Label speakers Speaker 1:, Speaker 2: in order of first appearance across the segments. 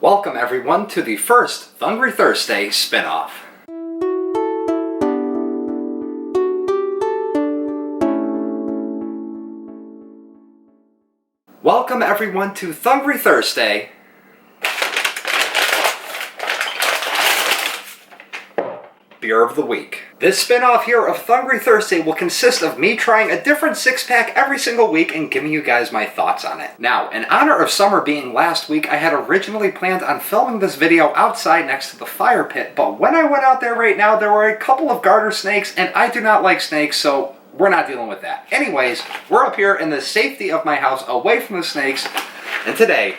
Speaker 1: Welcome everyone to the first Thungry Thirstday spin-off. Welcome everyone to Thungry Thirstday. Beer of the Week. This spin-off here of Thungry Thirstday will consist of me trying a different six-pack every single week and giving you guys my thoughts on it. Now, in honor of summer being last week, I had originally planned on filming this video outside next to the fire pit, but when I went out there right now, there were a couple of garter snakes, and I do not like snakes, so we're not dealing with that. Anyways, we're up here in the safety of my house, away from the snakes, and today,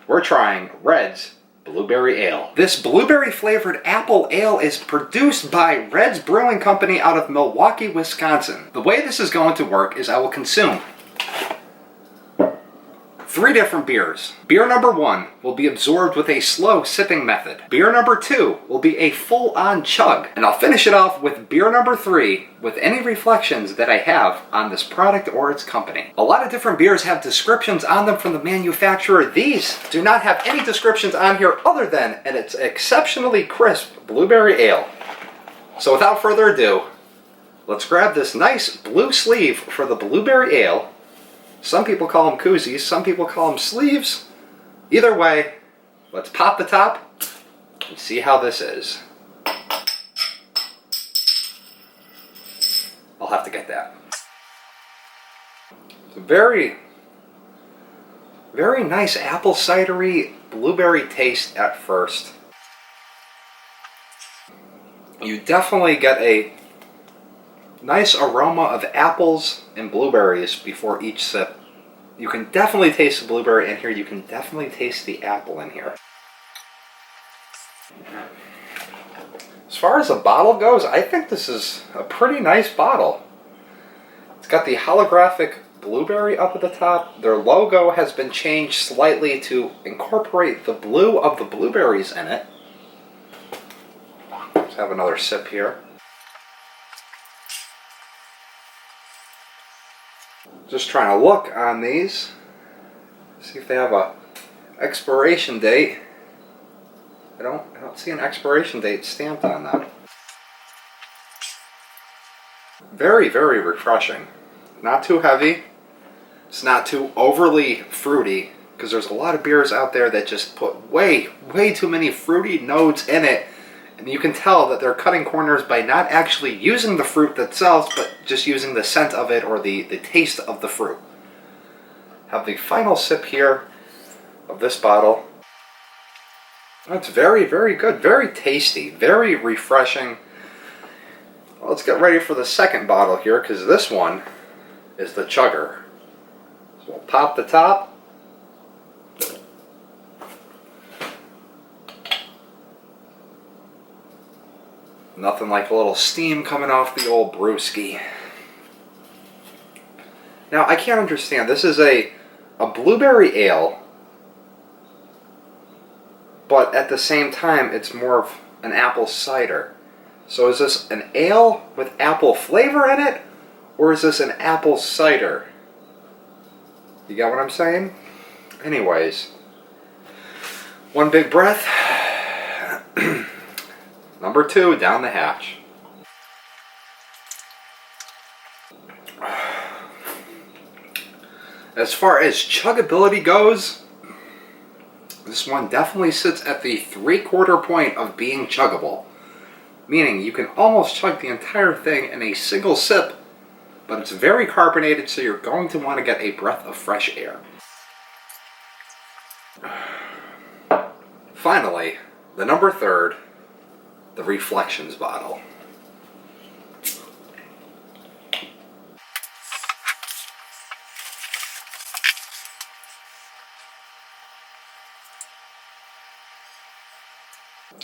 Speaker 1: we're trying Red's Blueberry Ale. This blueberry-flavored apple ale is produced by Red's Brewing Company out of Milwaukee, Wisconsin. The way this is going to work is I will consume 3 different beers. Beer number 1 will be absorbed with a slow sipping method. Beer number 2 will be a full-on chug. And I'll finish it off with beer number 3 with any reflections that I have on this product or its company. A lot of different beers have descriptions on them from the manufacturer. These do not have any descriptions on here other than an it's exceptionally crisp blueberry ale. So without further ado, let's grab this nice blue sleeve for the blueberry ale. Some people call them koozies, some people call them sleeves. Either way, let's pop the top and see how this is. I'll have to get that. It's a very nice apple cidery blueberry taste at first. You definitely get a nice aroma of apples and blueberries before each sip. You can definitely taste the blueberry in here. You can definitely taste the apple in here. As far as the bottle goes, I think this is a pretty nice bottle. It's got the holographic blueberry up at the top. Their logo has been changed slightly to incorporate the blue of the blueberries in it. Let's have another sip here. Just trying to look on these, see if they have a expiration date. I don't see an expiration date stamped on them. Very refreshing. Not too heavy. It's not too overly fruity, because there's a lot of beers out there that just put way too many fruity notes in it. And you can tell that they're cutting corners by not actually using the fruit themselves, but just using the scent of it or the taste of the fruit. Have the final sip here of this bottle. It's very good, very tasty, very refreshing. Well, let's get ready for the second bottle here, because this one is the chugger. So we'll pop the top. Nothing like a little steam coming off the old brewski. Now, I can't understand. This is a blueberry ale, but at the same time, it's more of an apple cider. So is this an ale with apple flavor in it, or is this an apple cider? You got what I'm saying? Anyways, one big breath. Number 2 down the hatch. As far as chugability goes, this one definitely sits at the 3/4 point of being chuggable. Meaning you can almost chug the entire thing in a single sip, but it's very carbonated, so you're going to want to get a breath of fresh air. Finally, the number 3rd. The Reflections bottle.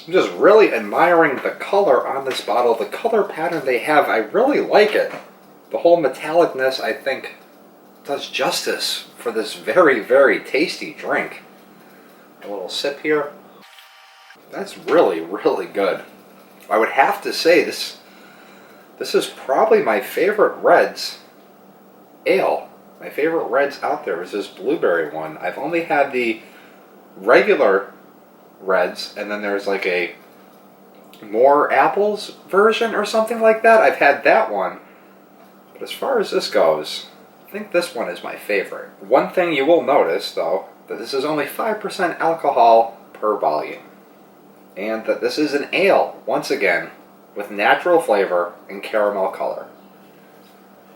Speaker 1: I'm just really admiring the color on this bottle. The color pattern they have, I really like it. The whole metallicness, I think, does justice for this very tasty drink. A little sip here. That's really good. I would have to say this is probably my favorite Red's ale. My favorite Red's out there is this blueberry one. I've only had the regular reds, and then there's like a more apples version or something like that. I've had that one. But as far as this goes, I think this one is my favorite. One thing you will notice, though, that this is only 5% alcohol per volume. And that this is an ale, once again, with natural flavor and caramel color.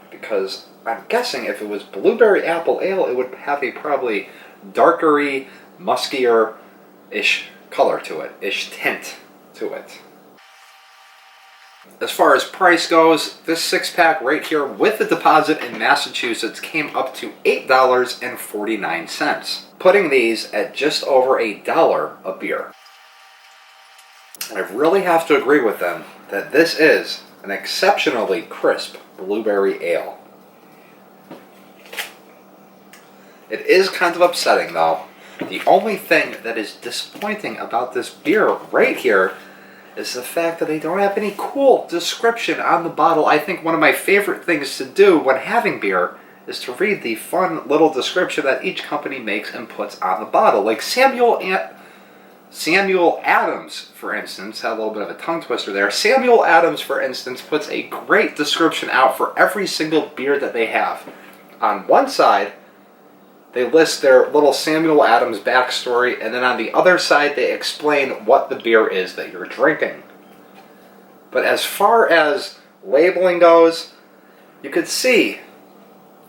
Speaker 1: Because I'm guessing if it was blueberry apple ale, it would have a probably darkery, muskier-ish color to it, ish tint to it. As far as price goes, this 6-pack right here with the deposit in Massachusetts came up to $8.49, putting these at just over $1 a beer. And I really have to agree with them that this is an exceptionally crisp blueberry ale. It is kind of upsetting though. The only thing that is disappointing about this beer right here is the fact that they don't have any cool description on the bottle. I think one of my favorite things to do when having beer is to read the fun little description that each company makes and puts on the bottle. Like Samuel Adams, for instance, had a little bit of a tongue twister there. Samuel Adams, for instance, puts a great description out for every single beer that they have. On one side, they list their little Samuel Adams backstory, and then on the other side they explain what the beer is that you're drinking. But as far as labeling goes, you could see,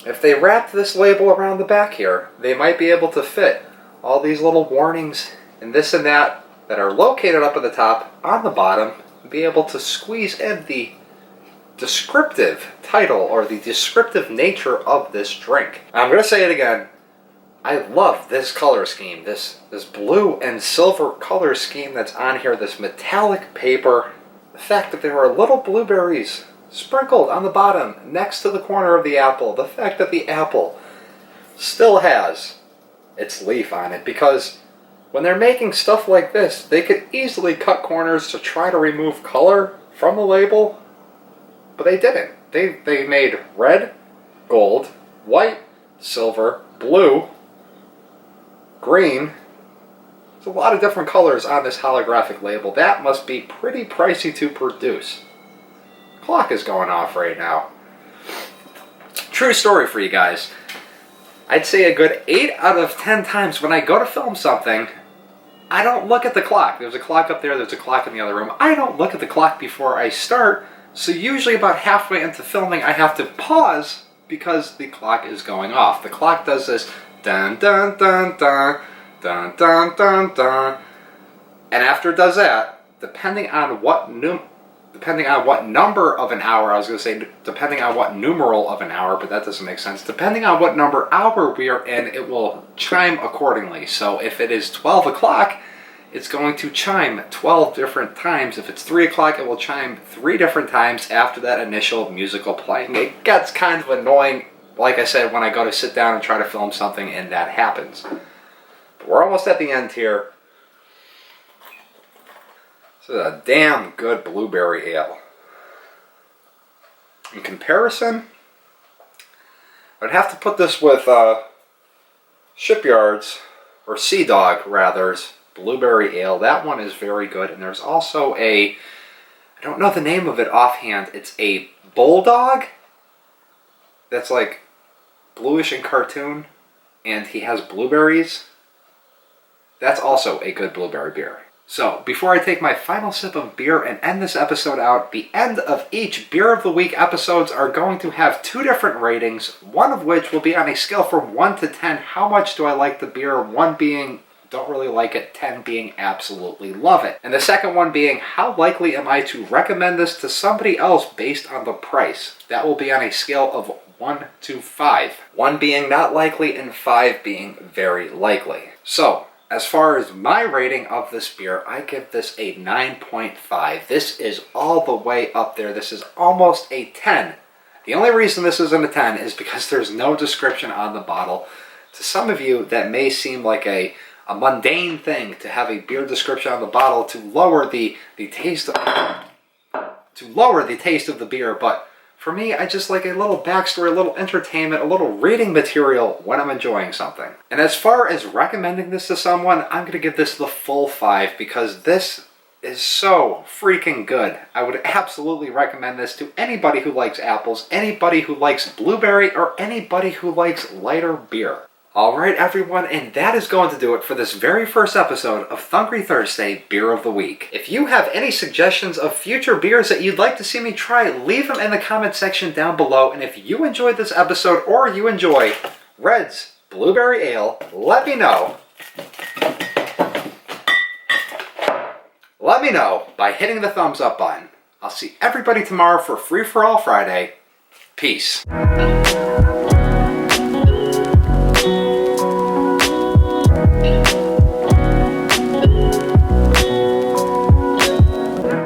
Speaker 1: if they wrapped this label around the back here, they might be able to fit all these little warnings and this and that that are located up at the top on the bottom, and be able to squeeze in the descriptive title or the descriptive nature of this drink. I'm going to say it again. I love this color scheme, this blue and silver color scheme that's on here, this metallic paper. The fact that there are little blueberries sprinkled on the bottom next to the corner of the apple. The fact that the apple still has its leaf on it, because when they're making stuff like this, they could easily cut corners to try to remove color from the label, but they didn't. They made red, gold, white, silver, blue, green. There's a lot of different colors on this holographic label. That must be pretty pricey to produce. Clock is going off right now. True story for you guys. I'd say a good 8 out of 10 times when I go to film something, I don't look at the clock. There's a clock up there, there's a clock in the other room. I don't look at the clock before I start, so usually about halfway into filming I have to pause because the clock is going off. The clock does this dun dun dun dun dun dun dun dun, and after it does that, depending on what number of an hour, I was going to say depending on what numeral of an hour, but that doesn't make sense. Depending on what number hour we are in, it will chime accordingly. So if it is 12 o'clock, it's going to chime 12 different times. If it's 3 o'clock, it will chime 3 different times after that initial musical playing. It gets kind of annoying, like I said, when I go to sit down and try to film something and that happens. But we're almost at the end here. This is a damn good blueberry ale. In comparison, I'd have to put this with Shipyard's, or Sea Dog rather's, blueberry ale. That one is very good. And there's also a, I don't know the name of it offhand, it's a bulldog that's like bluish in cartoon, and he has blueberries. That's also a good blueberry beer. So, before I take my final sip of beer and end this episode out, the end of each Beer of the Week episodes are going to have 2 different ratings, one of which will be on a scale from 1 to 10, how much do I like the beer, 1 being don't really like it, 10 being absolutely love it. And the second one being, how likely am I to recommend this to somebody else based on the price? That will be on a scale of 1 to 5. 1 being not likely and 5 being very likely. So, as far as my rating of this beer, I give this a 9.5. This is all the way up there. This is almost a 10. The only reason this isn't a 10 is because there's no description on the bottle. To some of you, that may seem like a mundane thing to have a beer description on the bottle to lower the taste of the beer, but For me, I just like a little backstory, a little entertainment, a little reading material when I'm enjoying something. And as far as recommending this to someone, I'm going to give this the full 5 because this is so freaking good. I would absolutely recommend this to anybody who likes apples, anybody who likes blueberry, or anybody who likes lighter beer. Alright everyone, and that is going to do it for this very first episode of Thungry Thirstday Beer of the Week. If you have any suggestions of future beers that you'd like to see me try, leave them in the comment section down below. And if you enjoyed this episode or you enjoy Red's Blueberry Ale, let me know. Let me know by hitting the thumbs up button. I'll see everybody tomorrow for Free For All Friday. Peace.